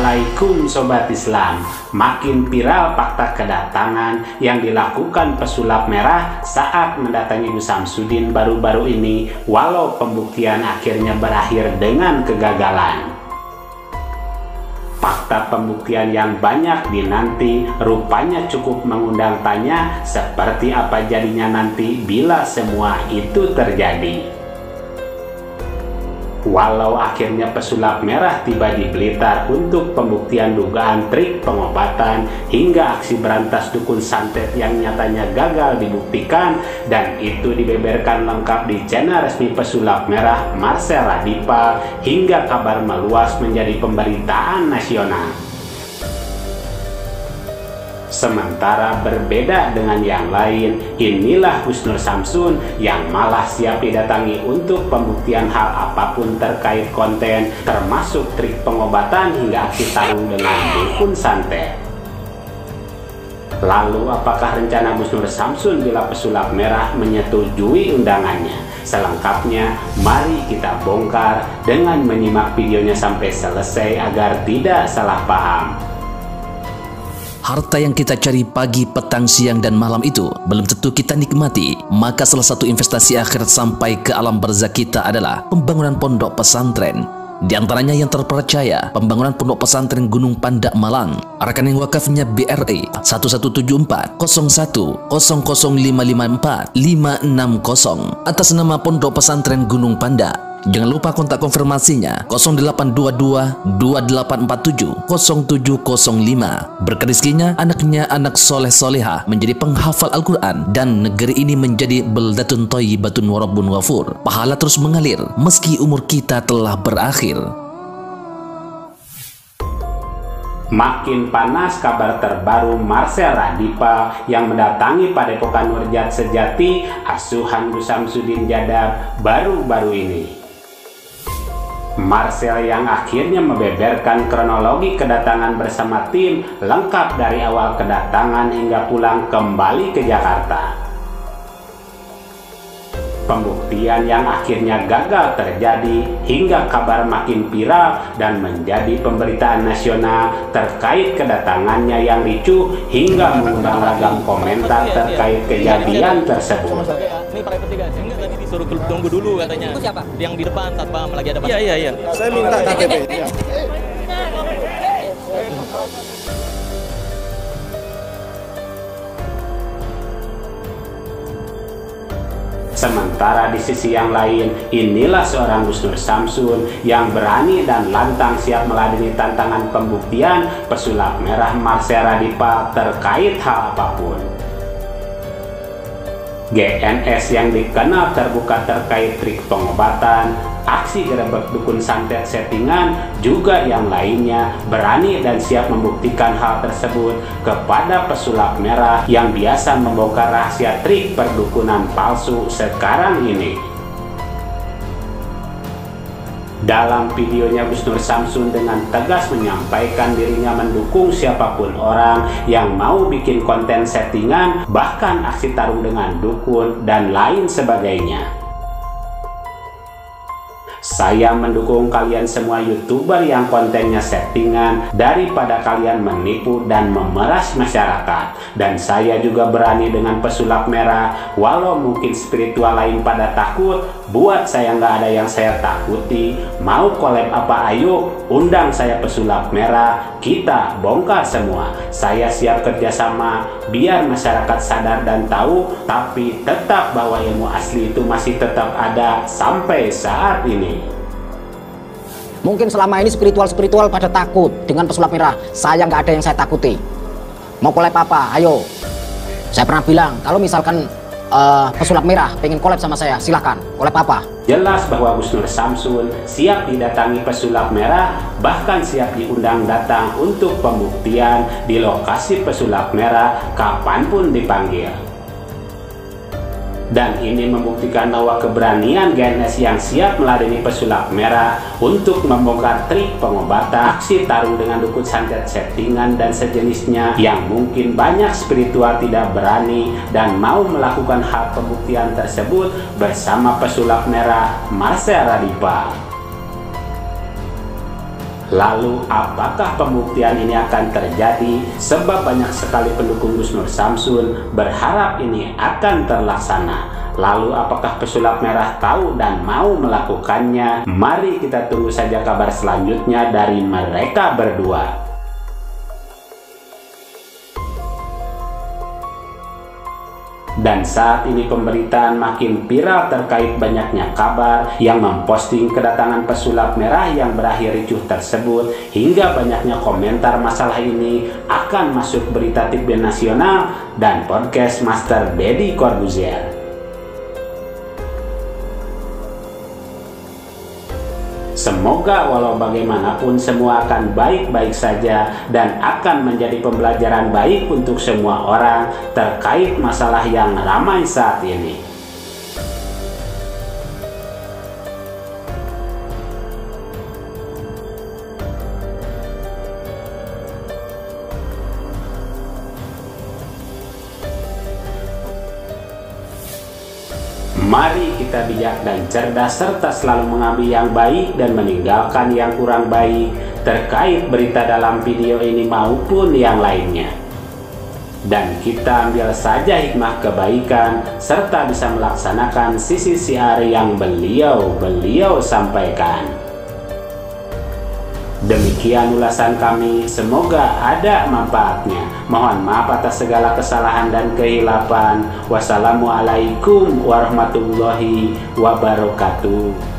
Assalamualaikum Sobat Islam. Makin viral fakta kedatangan yang dilakukan pesulap merah saat mendatangi Gus Samsudin baru-baru ini, walau pembuktian akhirnya berakhir dengan kegagalan. Fakta pembuktian yang banyak dinanti rupanya cukup mengundang tanya seperti apa jadinya nanti bila semua itu terjadi. Walau akhirnya pesulap merah tiba di Blitar untuk pembuktian dugaan trik pengobatan hingga aksi berantas dukun santet yang nyatanya gagal dibuktikan, dan itu dibeberkan lengkap di channel resmi pesulap merah Marcel Radipa hingga kabar meluas menjadi pemberitaan nasional. Sementara berbeda dengan yang lain, inilah Gus Nur Samsun yang malah siap didatangi untuk pembuktian hal apapun terkait konten, termasuk trik pengobatan hingga aksi tarung dengan dukun santet. Lalu apakah rencana Gus Nur Samsun bila pesulap merah menyetujui undangannya? Selengkapnya mari kita bongkar dengan menyimak videonya sampai selesai agar tidak salah paham. Harta yang kita cari pagi, petang, siang, dan malam itu belum tentu kita nikmati. Maka salah satu investasi akhirat sampai ke alam barzakh kita adalah pembangunan pondok pesantren. Di antaranya yang terpercaya, pembangunan pondok pesantren Gunung Panda Malang. Rekening wakafnya BRI 1174 01 00554 560 atas nama Pondok Pesantren Gunung Panda. Jangan lupa kontak konfirmasinya 0822 2847 0705. Berkah rezekinya anaknya anak soleh soleha menjadi penghafal Al-Quran, dan negeri ini menjadi beldatun thayyibatun wa rabbun ghafur. Pahala terus mengalir meski umur kita telah berakhir. Makin panas kabar terbaru Marcel Radipa yang mendatangi Padepokan Nurjat Sejati asuhan Gus Samsudin Jadab baru-baru ini. Marcel yang akhirnya membeberkan kronologi kedatangan bersama tim lengkap dari awal kedatangan hingga pulang kembali ke Jakarta. Pembuktian yang akhirnya gagal terjadi hingga kabar makin viral dan menjadi pemberitaan nasional terkait kedatangannya yang ricuh hingga mengundang ragam komentar terkait kejadian tersebut. Ini para investigasi enggak, tadi disuruh tunggu dulu katanya. Itu siapa? Yang di depan satpam lagi ada. Iya. Saya minta KTP. Sementara di sisi yang lain, inilah seorang Gus Nur Samsun yang berani dan lantang siap meladeni tantangan pembuktian pesulap merah Marcel Radipa terkait hal apapun. GNS yang dikenal terbuka terkait trik pengobatan, aksi gerebek dukun santet settingan, juga yang lainnya berani dan siap membuktikan hal tersebut kepada pesulap merah yang biasa membongkar rahasia trik perdukunan palsu sekarang ini. Dalam videonya, Gus Nur Samsun dengan tegas menyampaikan dirinya mendukung siapapun orang yang mau bikin konten settingan, bahkan aksi tarung dengan dukun dan lain sebagainya. Saya mendukung kalian semua YouTuber yang kontennya settingan daripada kalian menipu dan memeras masyarakat. Dan saya juga berani dengan pesulap merah, walau mungkin spiritual lain pada takut, buat saya nggak ada yang saya takuti. Mau collab apa ayo, undang saya pesulap merah, kita bongkar semua. Saya siap kerjasama biar masyarakat sadar dan tahu, tapi tetap bahwa ilmu asli itu masih tetap ada sampai saat ini. Mungkin selama ini spiritual pada takut dengan pesulap merah. Saya nggak ada yang saya takuti. Mau collab apa? Ayo. Saya pernah bilang kalau misalkan pesulap merah pengen collab sama saya, silahkan. Collab apa? Jelas bahwa Gus Nur Samsun siap didatangi pesulap merah, bahkan siap diundang datang untuk pembuktian di lokasi pesulap merah kapanpun dipanggil. Dan ini membuktikan bahwa keberanian GNS yang siap meladeni pesulap merah untuk membongkar trik pengobatan, aksi tarung dengan dukun santet settingan dan sejenisnya yang mungkin banyak spiritual tidak berani dan mau melakukan hal pembuktian tersebut bersama pesulap merah Marcel Radipa. Lalu apakah pembuktian ini akan terjadi? Sebab banyak sekali pendukung Gus Nur Samsun berharap ini akan terlaksana. Lalu apakah pesulap merah tahu dan mau melakukannya? Mari kita tunggu saja kabar selanjutnya dari mereka berdua. Dan saat ini pemberitaan makin viral terkait banyaknya kabar yang memposting kedatangan pesulap merah yang berakhir ricuh tersebut, hingga banyaknya komentar masalah ini akan masuk berita TV nasional dan podcast Master Deddy Corbuzier. Semoga walau bagaimanapun semua akan baik-baik saja dan akan menjadi pembelajaran baik untuk semua orang terkait masalah yang ramai saat ini. Mari kita bijak dan cerdas serta selalu mengambil yang baik dan meninggalkan yang kurang baik terkait berita dalam video ini maupun yang lainnya. Dan kita ambil saja hikmah kebaikan serta bisa melaksanakan sisi siar yang beliau sampaikan. Demikian ulasan kami, semoga ada manfaatnya. Mohon maaf atas segala kesalahan dan kehilapan. Wassalamualaikum warahmatullahi wabarakatuh.